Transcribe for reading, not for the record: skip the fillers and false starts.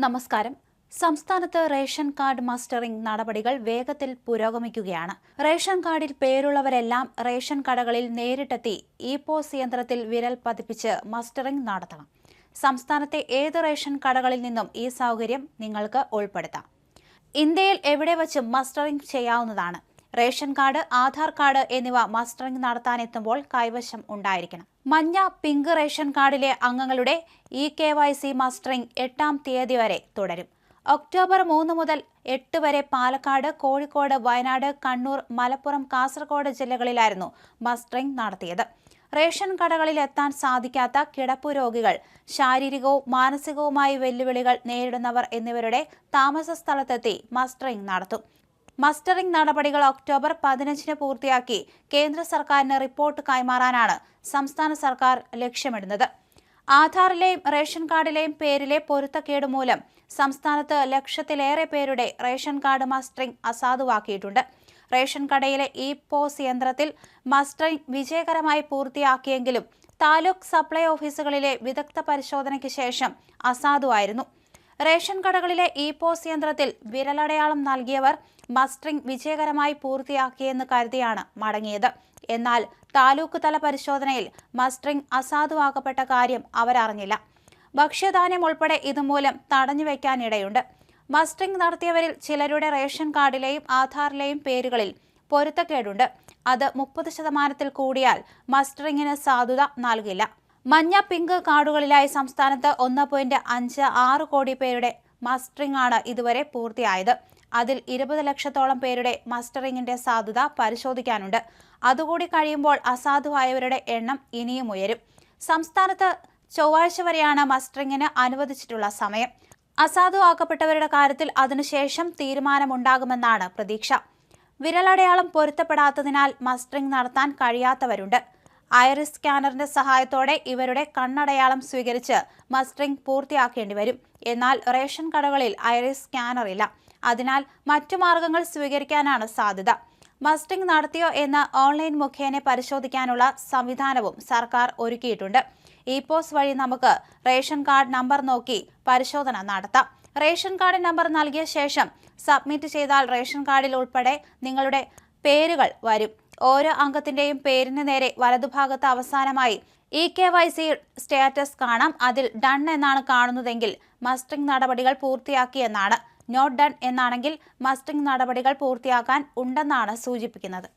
നമസ്കാരം. സംസ്ഥാനത്ത് ration card mustering നടപടികൾ വേഗത്തിൽ പുരോഗമിക്കുകയാണ്. റേഷൻ കാർഡിൽ പേരുള്ളവരെല്ലാം റേഷൻ കടകളിൽ നേരിട്ടെത്തി ഇ-പോസ് യന്ത്രത്തിൽ വിരൽ പതിപ്പിച്ച് മസ്റ്ററിംഗ് നടത്തണം. സംസ്ഥാനത്തെ ഏത് റേഷൻ കടകളിൽ നിന്നും ഈ സൗകര്യം നിങ്ങൾക്ക് ഉൾപ്പെടുത്താം. ഇന്ത്യയിൽ എവിടെ വച്ചും മസ്റ്ററിംഗ് ചെയ്യാവുന്നതാണ്. റേഷൻ കാർഡ്, ആധാർ കാർഡ് എന്നിവ മസ്റ്ററിംഗ് നടത്താനെത്തുമ്പോൾ കൈവശം ഉണ്ടായിരിക്കണം. മഞ്ഞ, പിങ്ക് റേഷൻ കാർഡിലെ അംഗങ്ങളുടെ KYC മസ്റ്ററിംഗ് 8-ാം തീയതി വരെ തുടരും. ഒക്ടോബർ 3 മുതൽ 8 വരെ പാലക്കാട്, കോഴിക്കോട്, വയനാട്, കണ്ണൂർ, മലപ്പുറം, കാസർഗോഡ് ജില്ലകളിലായിരുന്നു മസ്റ്ററിംഗ് നടത്തിയത്. റേഷൻ കടകളിൽ എത്താൻ സാധിക്കാത്ത കിടപ്പു രോഗികൾ, ശാരീരികവും മാനസികവുമായ വെല്ലുവിളികൾ നേരിടുന്നവർ എന്നിവരുടെ താമസ സ്ഥലത്തെത്തി മസ്റ്ററിംഗ് നടത്തും. മസ്റ്ററിംഗ് നടപടികൾ ഒക്ടോബർ 15-ന് പൂർത്തിയാക്കി കേന്ദ്ര സർക്കാരിന് റിപ്പോർട്ട് കൈമാറാനാണ് സംസ്ഥാന സർക്കാർ ലക്ഷ്യമിടുന്നത്. ആധാറിലെയും റേഷൻ കാർഡിലെയും പേരിലെ പൊരുത്തക്കേട് മൂലം സംസ്ഥാനത്ത് ലക്ഷത്തിലേറെ പേരുടെ റേഷൻ കാർഡ് മസ്റ്ററിംഗ് അസാധുവാക്കിയിട്ടുണ്ട്. റേഷൻ കടയിലെ ഇ-പോസ് യന്ത്രത്തിൽ മസ്റ്ററിംഗ് വിജയകരമായി പൂർത്തിയാക്കിയെങ്കിലും താലൂക്ക് സപ്ലൈ ഓഫീസുകളിലെ വിദഗ്ധ പരിശോധനയ്ക്ക് ശേഷം അസാധുവായിരുന്നു. റേഷൻ കടകളിലെ ഇ-പോസ് യന്ത്രത്തിൽ വിരലടയാളം നൽകിയവർ മസ്റ്ററിംഗ് വിജയകരമായി പൂർത്തിയാക്കിയെന്ന് കരുതിയാണ് മടങ്ങിയത്. എന്നാൽ താലൂക്ക് തല പരിശോധനയിൽ മസ്റ്ററിംഗ് അസാധുവാക്കപ്പെട്ട കാര്യം അവരറിഞ്ഞില്ല. ഭക്ഷ്യധാന്യം ഉൾപ്പെടെ ഇതുമൂലം തടഞ്ഞുവെക്കാനിടയുണ്ട്. മസ്റ്ററിംഗ് നടത്തിയവരിൽ ചിലരുടെ റേഷൻ കാർഡിലെയും ആധാറിലെയും പേരുകളിൽ പൊരുത്തക്കേടുണ്ട്. അത് 30% കൂടിയാൽ മസ്റ്ററിംഗിന് സാധുത നൽകില്ല. മഞ്ഞ, പിങ്ക് കാർഡുകളിലായി സംസ്ഥാനത്ത് 1.56 കോടി പേരുടെ മസ്റ്ററിംഗ് ആണ് ഇതുവരെ പൂർത്തിയായത്. അതിൽ 20 ലക്ഷത്തോളം പേരുടെ മസ്റ്ററിംഗിന്റെ സാധുത പരിശോധിക്കാനുണ്ട്. അതുകൂടി കഴിയുമ്പോൾ അസാധുവായവരുടെ എണ്ണം ഇനിയും ഉയരും. സംസ്ഥാനത്ത് ചൊവ്വാഴ്ച വരെയാണ് മസ്റ്ററിംഗിന് അനുവദിച്ചിട്ടുള്ള സമയം. അസാധുവാക്കപ്പെട്ടവരുടെ കാര്യത്തിൽ അതിനുശേഷം തീരുമാനമുണ്ടാകുമെന്നാണ് പ്രതീക്ഷ. വിരലടയാളം പൊരുത്തപ്പെടാത്തതിനാൽ മസ്റ്ററിംഗ് നടത്താൻ കഴിയാത്തവരുണ്ട്. ഐറിസ് സ്കാനറിന്റെ സഹായത്തോടെ ഇവരുടെ കണ്ണടയാളം സ്വീകരിച്ച് മസ്റ്ററിംഗ് പൂർത്തിയാക്കേണ്ടി വരും. എന്നാൽ റേഷൻ കടകളിൽ ഐറിസ് സ്കാനർ ഇല്ല. അതിനാൽ മറ്റു മാർഗങ്ങൾ സ്വീകരിക്കാനാണ് സാധ്യത. മസ്റ്ററിംഗ് നടത്തിയോ എന്ന് ഓൺലൈൻ മുഖേന പരിശോധിക്കാനുള്ള സംവിധാനവും സർക്കാർ ഒരുക്കിയിട്ടുണ്ട്. ഇ-പോസ് വഴി നമുക്ക് റേഷൻ കാർഡ് നമ്പർ നോക്കി പരിശോധന നടത്താം. റേഷൻ കാർഡ് നമ്പർ നൽകിയ ശേഷം സബ്മിറ്റ് ചെയ്താൽ റേഷൻ കാർഡിൽ ഉൾപ്പെടെ നിങ്ങളുടെ പേരുകൾ വരും. ഓരോ അംഗത്തിന്റെയും പേരിന് നേരെ വലതുഭാഗത്ത് അവസാനമായി KYC സ്റ്റാറ്റസ് കാണാം. അതിൽ ഡൺ എന്നാണ് കാണുന്നതെങ്കിൽ മസ്റ്ററിംഗ് നടപടികൾ പൂർത്തിയാക്കിയെന്നാണ്. നോട്ട് ഡൺ എന്നാണെങ്കിൽ മസ്റ്ററിംഗ് നടപടികൾ പൂർത്തിയാക്കാൻ ഉണ്ടെന്നാണ് സൂചിപ്പിക്കുന്നത്.